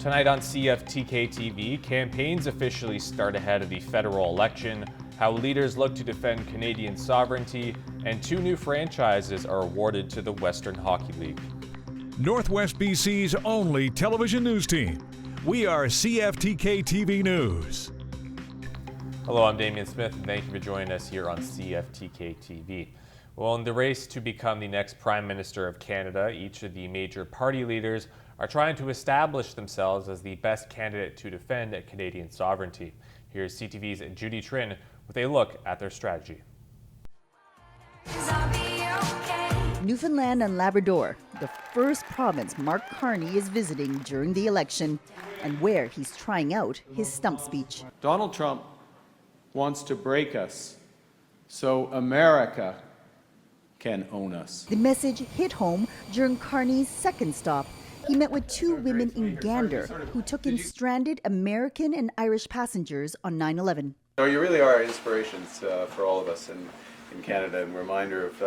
Tonight on CFTK-TV, campaigns officially start ahead of the federal election, how leaders look to defend Canadian sovereignty, and 2 new franchises are awarded to the Western Hockey League. Northwest BC's only television news team. We are CFTK-TV News. Hello, I'm Damian Smith, and thank you for joining us here on CFTK-TV. Well, in the race to become the next Prime Minister of Canada, each of the major party leaders are trying to establish themselves as the best candidate to defend Canadian sovereignty. Here's CTV's Judy Trinh with a look at their strategy. Newfoundland and Labrador, the first province Mark Carney is visiting during the election, and where he's trying out his stump speech. Donald Trump wants to break us so America can own us. The message hit home during Carney's second stop. He met with 2 women in Gander who took in stranded American and Irish passengers on 9/11. You really are inspirations for all of us in Canada, and a reminder of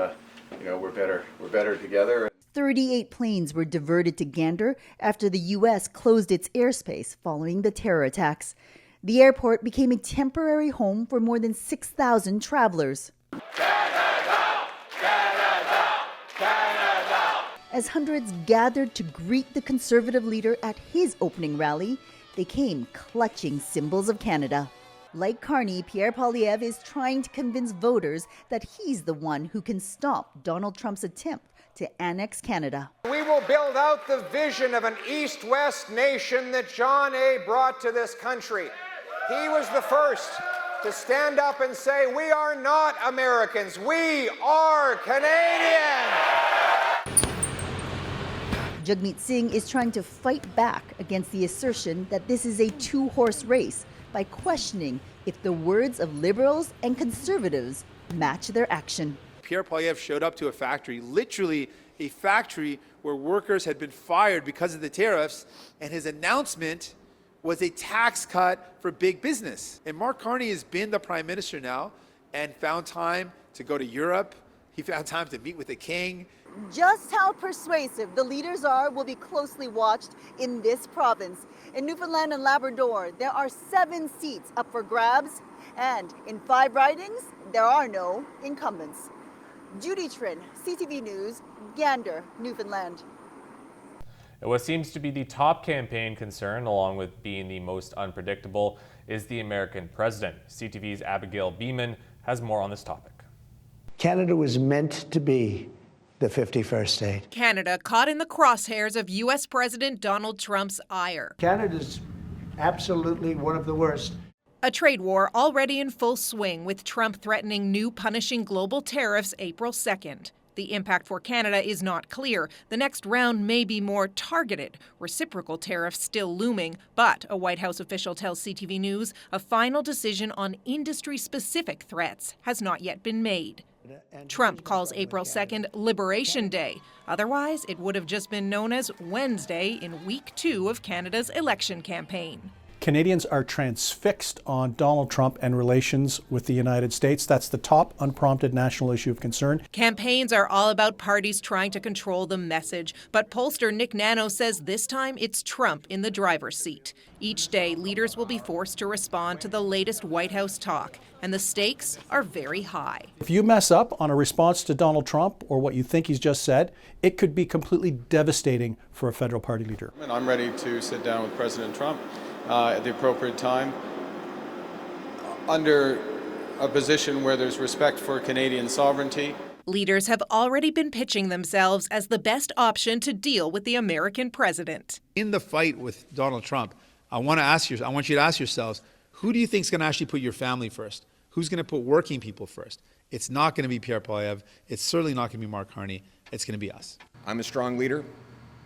we're better together. 38 planes were diverted to Gander after the U.S. closed its airspace following the terror attacks. The airport became a temporary home for more than 6,000 travelers. As hundreds gathered to greet the Conservative leader at his opening rally, they came clutching symbols of Canada. Like Carney, Pierre Poilievre is trying to convince voters that he's the one who can stop Donald Trump's attempt to annex Canada. We will build out the vision of an East-West nation that John A. brought to this country. He was the first to stand up and say, we are not Americans, we are Canadians. Jagmeet Singh is trying to fight back against the assertion that this is a 2-horse race by questioning if the words of Liberals and Conservatives match their action. Pierre Poilievre showed up to a factory, literally a factory where workers had been fired because of the tariffs, and his announcement was a tax cut for big business. And Mark Carney has been the Prime Minister now and found time to go to Europe. He found time to meet with the King. Just how persuasive the leaders are will be closely watched in this province. In Newfoundland and Labrador, there are 7 seats up for grabs, and in 5 ridings, there are no incumbents. Judy Trinh, CTV News, Gander, Newfoundland. What seems to be the top campaign concern, along with being the most unpredictable, is the American president. CTV's Abigail Beeman has more on this topic. Canada was meant to be the 51st state. Canada caught in the crosshairs of U.S. President Donald Trump's ire. Canada's absolutely one of the worst. A trade war already in full swing, with Trump threatening new punishing global tariffs April 2nd. The impact for Canada is not clear. The next round may be more targeted, reciprocal tariffs still looming, but a White House official tells CTV News a final decision on industry-specific threats has not yet been made. Trump calls April 2nd Liberation Day. Otherwise, it would have just been known as Wednesday in week 2 of Canada's election campaign. Canadians are transfixed on Donald Trump and relations with the United States. That's the top unprompted national issue of concern. Campaigns are all about parties trying to control the message, but pollster Nick Nano says this time it's Trump in the driver's seat. Each day, leaders will be forced to respond to the latest White House talk, and the stakes are very high. If you mess up on a response to Donald Trump or what you think he's just said, it could be completely devastating for a federal party leader. And I'm ready to sit down with President Trump at the appropriate time, under a position where there's respect for Canadian sovereignty. Leaders have already been pitching themselves as the best option to deal with the American president. In the fight with Donald Trump, I want you to ask yourselves, who do you think is going to actually put your family first? Who's going to put working people first? It's not going to be Pierre Poilievre. It's certainly not going to be Mark Carney. It's going to be us. I'm a strong leader.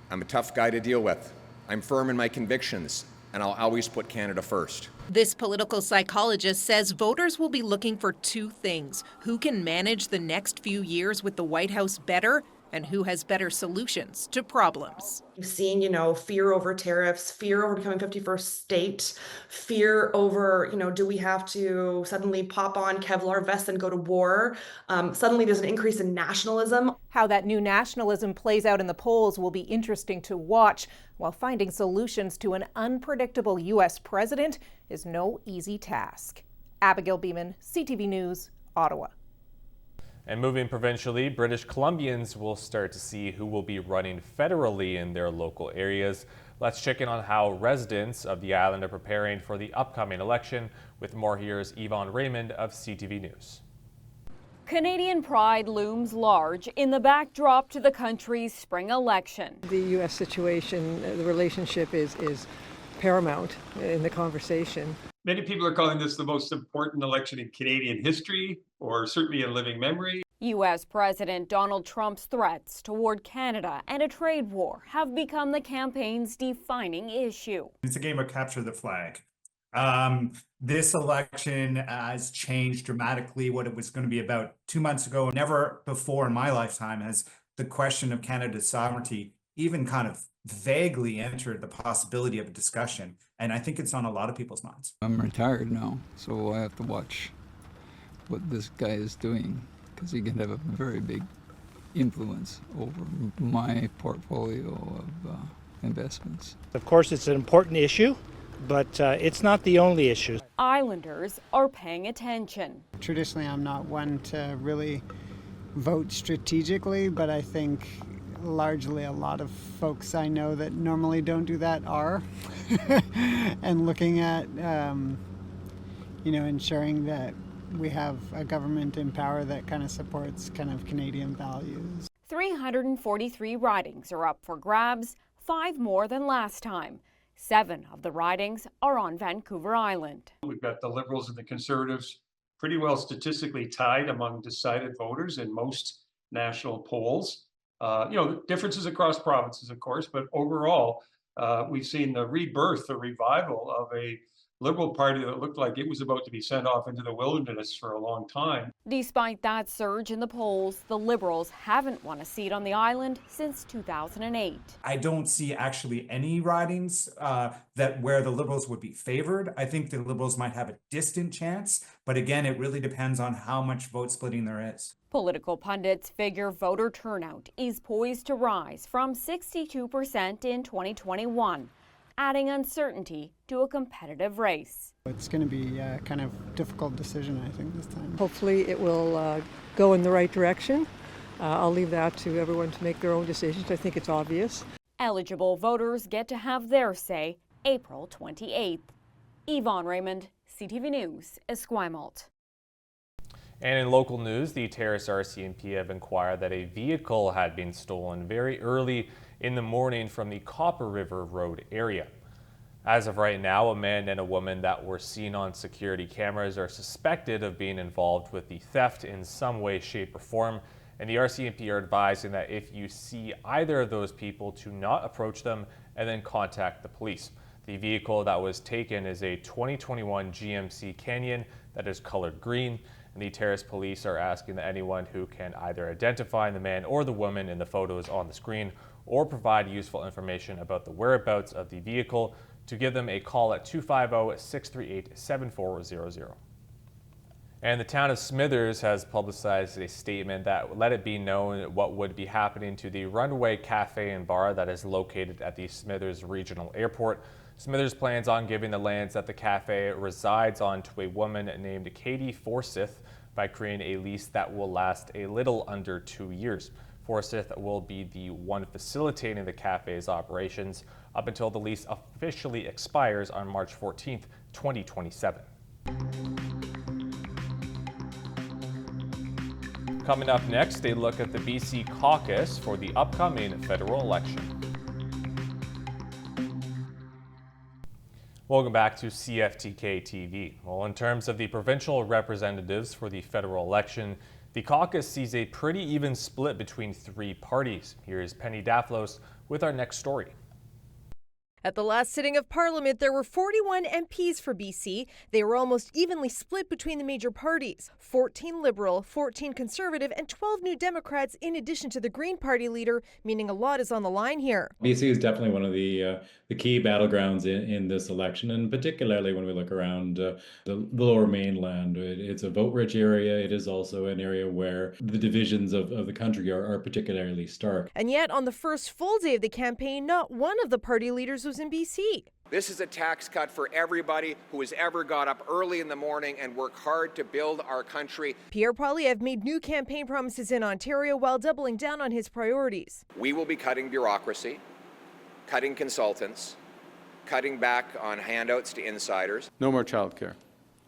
I'm a tough guy to deal with. I'm firm in my convictions, and I'll always put Canada first. This political psychologist says voters will be looking for 2 things: who can manage the next few years with the White House better, and who has better solutions to problems. We've seen, fear over tariffs, fear over becoming 51st state, fear over, do we have to suddenly pop on Kevlar vests and go to war? Suddenly there's an increase in nationalism. How that new nationalism plays out in the polls will be interesting to watch, while finding solutions to an unpredictable U.S. president is no easy task. Abigail Beeman, CTV News, Ottawa. And moving provincially, British Columbians will start to see who will be running federally in their local areas. Let's check in on how residents of the island are preparing for the upcoming election. With more, here's Yvonne Raymond of CTV News. Canadian pride looms large in the backdrop to the country's spring election. The U.S. situation, the relationship is paramount in the conversation. Many people are calling this the most important election in Canadian history, or certainly in living memory. U.S. President Donald Trump's threats toward Canada and a trade war have become the campaign's defining issue. It's a game of capture the flag. This election has changed dramatically what it was going to be about 2 months ago. Never before in my lifetime has the question of Canada's sovereignty even kind of vaguely entered the possibility of a discussion. And I think it's on a lot of people's minds. I'm retired now, so I have to watch what this guy is doing, because he can have a very big influence over my portfolio of investments. Of course, it's an important issue, but it's not the only issue. Islanders are paying attention. Traditionally, I'm not one to really vote strategically, but I think largely a lot of folks I know that normally don't do that are. And looking at, ensuring that we have a government in power that kind of supports kind of Canadian values. 343 ridings are up for grabs, 5 more than last time. 7 of the ridings are on Vancouver Island. We've got the Liberals and the Conservatives pretty well statistically tied among decided voters in most national polls. Differences across provinces, of course, but overall, we've seen the rebirth, the revival of a Liberal Party that looked like it was about to be sent off into the wilderness for a long time. Despite that surge in the polls, the Liberals haven't won a seat on the island since 2008. I don't see actually any ridings that where the Liberals would be favored. I think the Liberals might have a distant chance, but again, it really depends on how much vote splitting there is. Political pundits figure voter turnout is poised to rise from 62% in 2021. Adding uncertainty to a competitive race. It's going to be a kind of difficult decision, I think, this time. Hopefully it will go in the right direction. I'll leave that to everyone to make their own decisions. I think it's obvious. Eligible voters get to have their say April 28th. Yvonne Raymond, CTV News, Esquimalt. And in local news, the Terrace RCMP have inquired that a vehicle had been stolen very early in the morning from the Copper River Road area. As of right now, a man and a woman that were seen on security cameras are suspected of being involved with the theft in some way, shape, or form. And the RCMP are advising that if you see either of those people, to not approach them and then contact the police. The vehicle that was taken is a 2021 GMC Canyon that is colored green. And the Terrace police are asking that anyone who can either identify the man or the woman in the photos on the screen or provide useful information about the whereabouts of the vehicle to give them a call at 250-638-7400. And the town of Smithers has publicized a statement that let it be known what would be happening to the Runaway Cafe and Bar that is located at the Smithers Regional Airport. Smithers plans on giving the lands that the cafe resides on to a woman named Katie Forsyth by creating a lease that will last a little under 2 years. Forsyth will be the one facilitating the cafe's operations up until the lease officially expires on March 14th, 2027. Coming up next, a look at the BC caucus for the upcoming federal election. Welcome back to CFTK-TV. Well, in terms of the provincial representatives for the federal election, the caucus sees a pretty even split between 3 parties. Here is Penny Daflos with our next story. At the last sitting of Parliament, there were 41 MPs for BC. They were almost evenly split between the major parties. 14 Liberal, 14 Conservative, and 12 New Democrats in addition to the Green Party leader, meaning a lot is on the line here. BC is definitely one of the key battlegrounds in this election, and particularly when we look around the lower mainland. It's a vote-rich area. It is also an area where the divisions of the country are particularly stark. And yet, on the first full day of the campaign, not one of the party leaders was in BC. This is a tax cut for everybody who has ever got up early in the morning and worked hard to build our country. Pierre Poilievre made new campaign promises in Ontario while doubling down on his priorities. We will be cutting bureaucracy, cutting consultants, cutting back on handouts to insiders. No more childcare,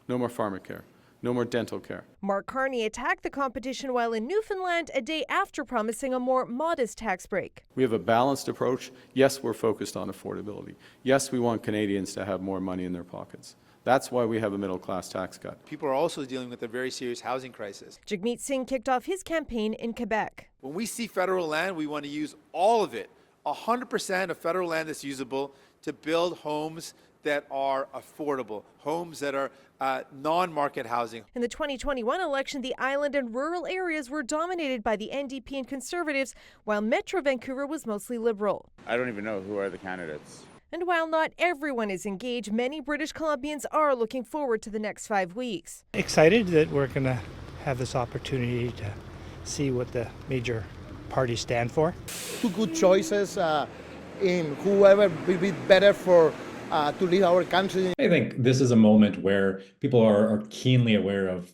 no more pharmacare, no more dental care. Mark Carney attacked the competition while in Newfoundland a day after promising a more modest tax break. We have a balanced approach. Yes, we're focused on affordability. Yes, we want Canadians to have more money in their pockets. That's why we have a middle-class tax cut. People are also dealing with a very serious housing crisis. Jagmeet Singh kicked off his campaign in Quebec. When we see federal land, we want to use all of it, 100% of federal land that's usable, to build homes that are affordable, homes that are non-market housing. In the 2021 election, the island and rural areas were dominated by the NDP and Conservatives, while Metro Vancouver was mostly Liberal. I don't even know who are the candidates. And while not everyone is engaged, many British Columbians are looking forward to the next 5 weeks. Excited that we're going to have this opportunity to see what the major parties stand for. Two good choices in whoever will be better for to lead our country. I think this is a moment where people are keenly aware of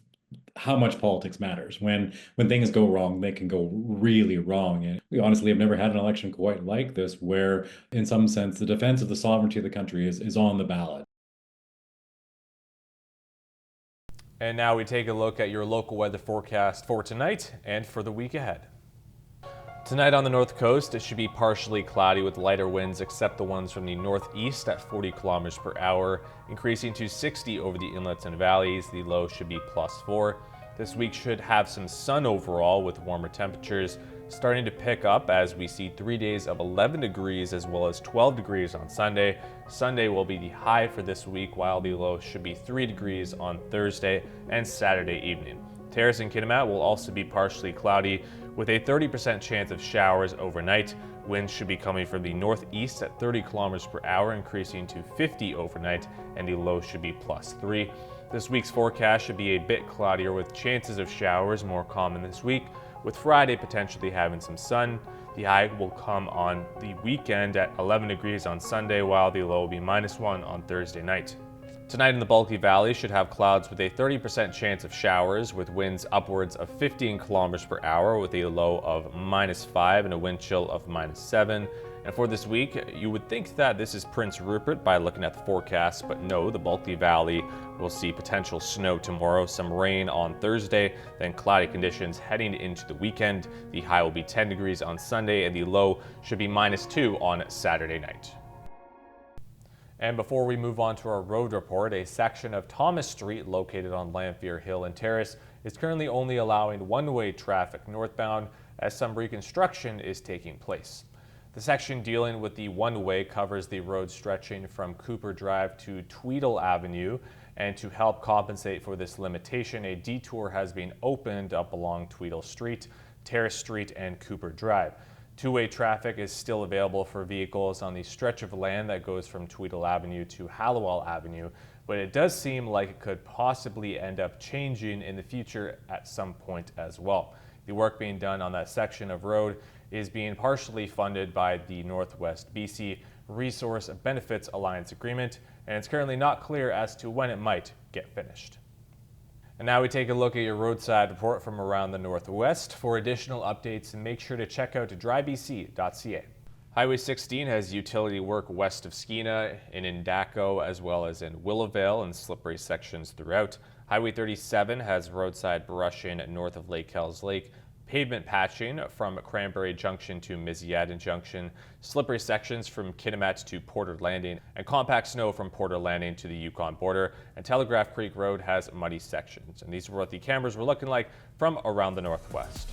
how much politics matters. When things go wrong, they can go really wrong. And we honestly have never had an election quite like this, where in some sense the defense of the sovereignty of the country is on the ballot. And now we take a look at your local weather forecast for tonight and for the week ahead. Tonight on the north coast, it should be partially cloudy with lighter winds except the ones from the northeast at 40 kilometers per hour, increasing to 60 over the inlets and valleys. The low should be +4. This week should have some sun overall with warmer temperatures starting to pick up as we see 3 days of 11 degrees as well as 12 degrees on Sunday. Sunday will be the high for this week, while the low should be 3 degrees on Thursday and Saturday evening. Terrace and Kitimat will also be partially cloudy with a 30% chance of showers overnight. Winds should be coming from the northeast at 30 kilometers per hour, increasing to 50 overnight, and the low should be +3. This week's forecast should be a bit cloudier with chances of showers more common this week, with Friday potentially having some sun. The high will come on the weekend at 11 degrees on Sunday, while the low will be -1 on Thursday night. Tonight in the Bulkley Valley should have clouds with a 30% chance of showers, with winds upwards of 15 kilometers per hour with a low of -5 and a wind chill of -7. And for this week, you would think that this is Prince Rupert by looking at the forecast, but no, the Bulkley Valley will see potential snow tomorrow, some rain on Thursday, then cloudy conditions heading into the weekend. The high will be 10 degrees on Sunday and the low should be -2 on Saturday night. And before we move on to our road report, a section of Thomas Street located on Lanphier Hill and Terrace is currently only allowing one-way traffic northbound as some reconstruction is taking place. The section dealing with the one-way covers the road stretching from Cooper Drive to Tweedle Avenue, and to help compensate for this limitation, a detour has been opened up along Tweedle Street, Terrace Street, and Cooper Drive. Two-way traffic is still available for vehicles on the stretch of land that goes from Tweedle Avenue to Hallowell Avenue, but it does seem like it could possibly end up changing in the future at some point as well. The work being done on that section of road is being partially funded by the Northwest BC Resource Benefits Alliance Agreement, and it's currently not clear as to when it might get finished. And now we take a look at your roadside report from around the Northwest. For additional updates, make sure to check out drybc.ca. Highway 16 has utility work west of Skeena, in Indaco, as well as in Willowvale and slippery sections throughout. Highway 37 has roadside brushing north of Lake Hells Lake, pavement patching from Cranberry Junction to Misiadin Junction, slippery sections from Kitimat to Porter Landing, and compact snow from Porter Landing to the Yukon border. And Telegraph Creek Road has muddy sections. And these are what the cameras were looking like from around the Northwest.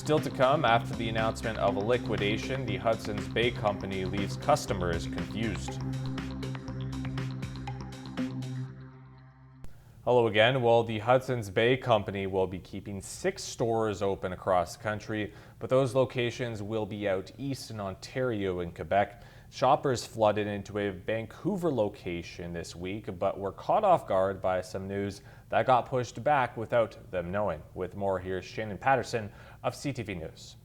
Still to come, after the announcement of a liquidation, the Hudson's Bay Company leaves customers confused. Hello again. Well, the Hudson's Bay Company will be keeping 6 stores open across the country, but those locations will be out east in Ontario and Quebec. Shoppers flooded into a Vancouver location this week, but were caught off guard by some news that got pushed back without them knowing. With more, here's Shannon Patterson of CTV News.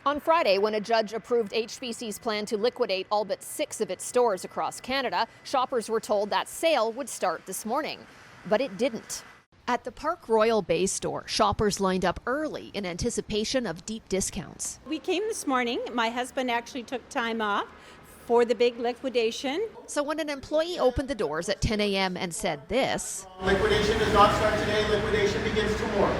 On Friday, when a judge approved HBC's plan to liquidate all but 6 of its stores across Canada, shoppers were told that sale would start this morning. But it didn't. At the Park Royal Bay store, shoppers lined up early in anticipation of deep discounts. We came this morning. My husband actually took time off for the big liquidation. So when an employee opened the doors at 10 a.m. and said this, Liquidation does not start today, liquidation begins tomorrow.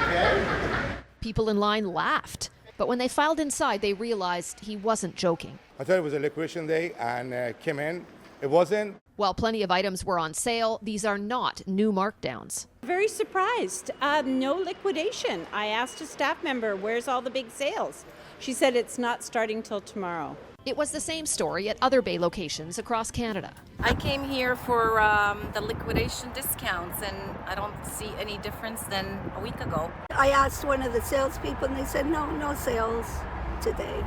Okay? people in line laughed. But when they filed inside, they realized he wasn't joking. I thought it was a liquidation day and came in. It wasn't. While plenty of items were on sale, these are not new markdowns. Very surprised. No liquidation. I asked a staff member, where's all the big sales? She said it's not starting till tomorrow. It was the same story at other Bay locations across Canada. I came here for the liquidation discounts, and I don't see any difference than a week ago. I asked one of the salespeople, and they said, no sales today.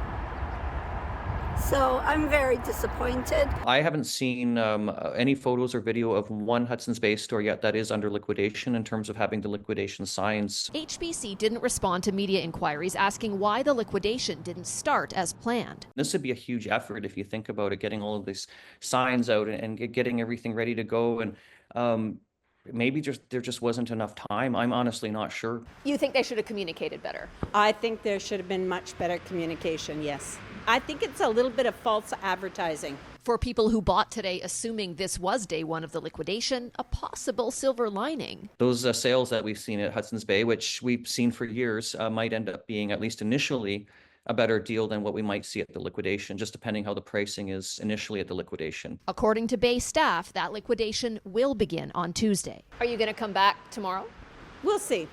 So I'm very disappointed. I haven't seen any photos or video of one Hudson's Bay store yet that is under liquidation in terms of having the liquidation signs. HBC didn't respond to media inquiries asking why the liquidation didn't start as planned. This would be a huge effort if you think about it, getting all of these signs out and getting everything ready to go. And maybe there just wasn't enough time. I'm honestly not sure. You think they should have communicated better? I think there should have been much better communication, yes. I think it's a little bit of false advertising. For people who bought today assuming this was day one of the liquidation, a possible silver lining. Those sales that we've seen at Hudson's Bay, which we've seen for years, might end up being, at least initially, a better deal than what we might see at the liquidation, just depending how the pricing is initially at the liquidation. According to Bay staff, that liquidation will begin on Tuesday. Are you going to come back tomorrow? We'll see.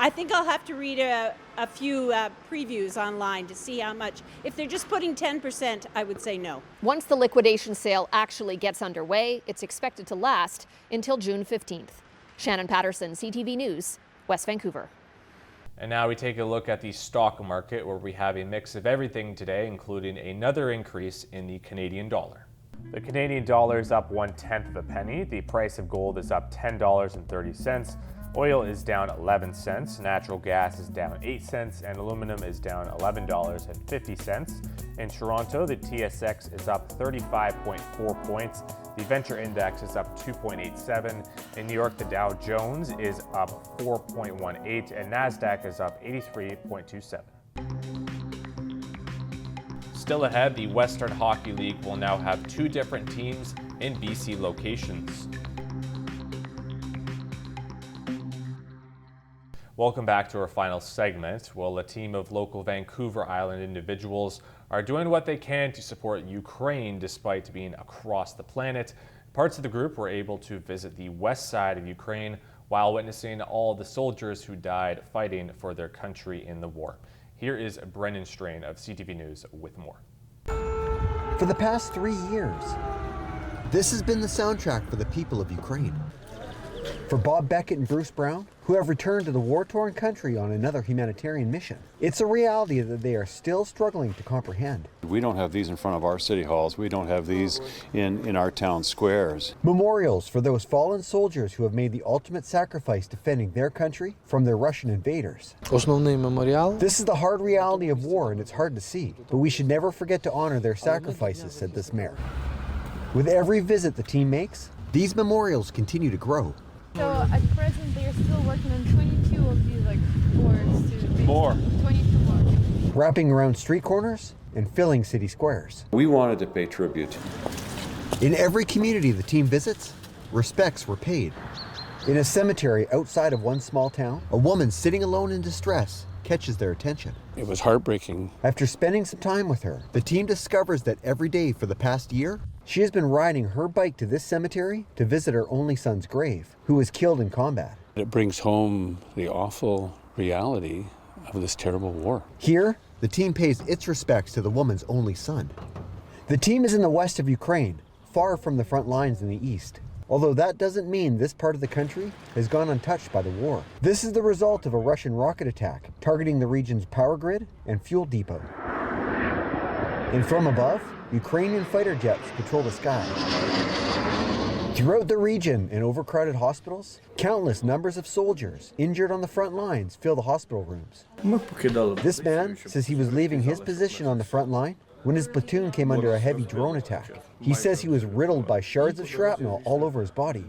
I think I'll have to read a few previews online to see how much. If they're just putting 10%, I would say no. Once the liquidation sale actually gets underway, it's expected to last until June 15th. Shannon Patterson, CTV News, West Vancouver. And now we take a look at the stock market, where we have a mix of everything today, including another increase in the Canadian dollar. The Canadian dollar is up 1/10 of a penny. The price of gold is up $10.30. Oil is down 11 cents, natural gas is down 8 cents, and aluminum is down $11.50. In Toronto, the TSX is up 35.4 points. The Venture Index is up 2.87. In New York, the Dow Jones is up 4.18, and NASDAQ is up 83.27. Still ahead, the Western Hockey League will now have 2 different teams in BC locations. Welcome back to our final segment. Well, a team of local Vancouver Island individuals are doing what they can to support Ukraine despite being across the planet. Parts of the group were able to visit the west side of Ukraine while witnessing all the soldiers who died fighting for their country in the war. Here is Brendan Strain of CTV News with more. For the past 3 years, this has been the soundtrack for the people of Ukraine. For Bob Beckett and Bruce Brown, who have returned to the war-torn country on another humanitarian mission, it's a reality that they are still struggling to comprehend. We don't have these in front of our city halls. We don't have these in our town squares. Memorials for those fallen soldiers who have made the ultimate sacrifice defending their country from their Russian invaders. This is the hard reality of war, and it's hard to see, but we should never forget to honor their sacrifices, said this mayor. With every visit the team makes, these memorials continue to grow. So at present they're still working on 22 of these boards to more. 22 more. Wrapping around street corners and filling city squares. We wanted to pay tribute. In every community the team visits, respects were paid. In a cemetery outside of one small town, a woman sitting alone in distress catches their attention. It was heartbreaking. After spending some time with her, the team discovers that every day for the past year, she has been riding her bike to this cemetery to visit her only son's grave, who was killed in combat. It brings home the awful reality of this terrible war. Here, the team pays its respects to the woman's only son. The team is in the west of Ukraine, far from the front lines in the east. Although that doesn't mean this part of the country has gone untouched by the war. This is the result of a Russian rocket attack targeting the region's power grid and fuel depot. And from above, Ukrainian fighter jets patrol the sky. Throughout the region, in overcrowded hospitals, countless numbers of soldiers injured on the front lines fill the hospital rooms. This man says he was leaving his position on the front line when his platoon came under a heavy drone attack. He says he was riddled by shards of shrapnel all over his body.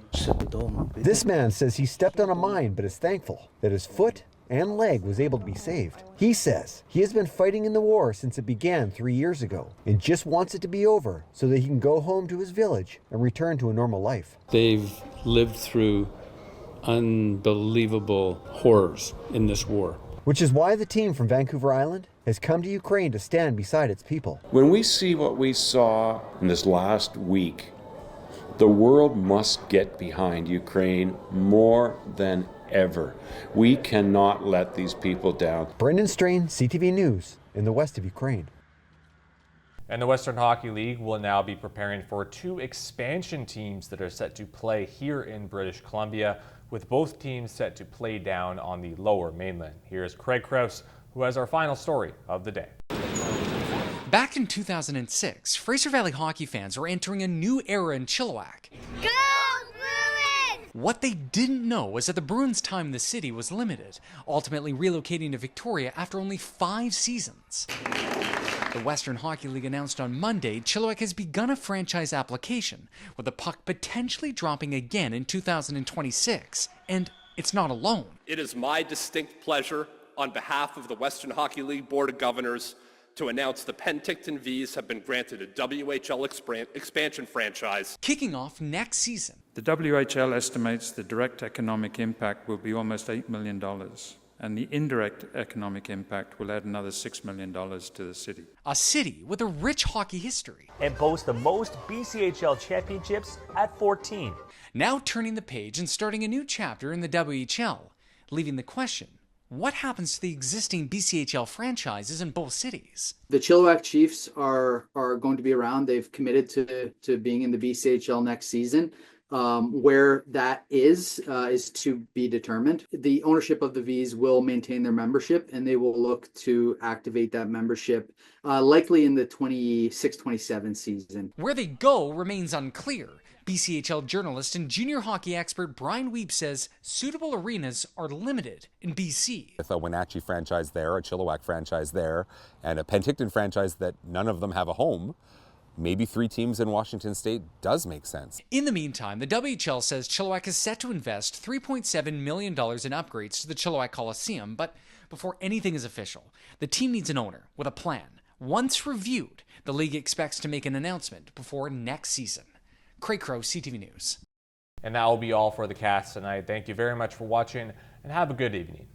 This man says he stepped on a mine but is thankful that his foot and leg was able to be saved. He says he has been fighting in the war since it began 3 years ago and just wants it to be over so that he can go home to his village and return to a normal life. They've lived through unbelievable horrors in this war. Which is why the team from Vancouver Island has come to Ukraine to stand beside its people. When we see what we saw in this last week, the world must get behind Ukraine more than ever. We cannot let these people down. Brendan Strain, CTV News, in the west of Ukraine. And the Western Hockey League will now be preparing for 2 expansion teams that are set to play here in British Columbia, with both teams set to play down on the Lower Mainland. Here's Craig Krause, who has our final story of the day. Back in 2006, Fraser Valley hockey fans were entering a new era in Chilliwack. Go Bruins! What they didn't know was that the Bruins' time in the city was limited, ultimately relocating to Victoria after only 5 seasons. The Western Hockey League announced on Monday Chilliwack has begun a franchise application, with the puck potentially dropping again in 2026. And it's not alone. It is my distinct pleasure, on behalf of the Western Hockey League Board of Governors, to announce the Penticton Vs have been granted a WHL expansion franchise. Kicking off next season. The WHL estimates the direct economic impact will be almost $8 million. And the indirect economic impact will add another $6 million to the city. A city with a rich hockey history. And boasts the most BCHL championships at 14. Now turning the page and starting a new chapter in the WHL, leaving the question, what happens to the existing BCHL franchises in both cities? The Chilliwack Chiefs are going to be around. They've committed to being in the BCHL next season. Where that is to be determined. The ownership of the Vs will maintain their membership, and they will look to activate that membership likely in the 26-27 season. Where they go remains unclear. BCHL journalist and junior hockey expert Brian Weeb says suitable arenas are limited in BC. With a Wenatchee franchise there, a Chilliwack franchise there, and a Penticton franchise that none of them have a home, maybe 3 teams in Washington State does make sense. In the meantime, the WHL says Chilliwack is set to invest $3.7 million in upgrades to the Chilliwack Coliseum, but before anything is official, the team needs an owner with a plan. Once reviewed, the league expects to make an announcement before next season. Craig Crow, CTV News. And that will be all for the cast tonight. Thank you very much for watching, and have a good evening.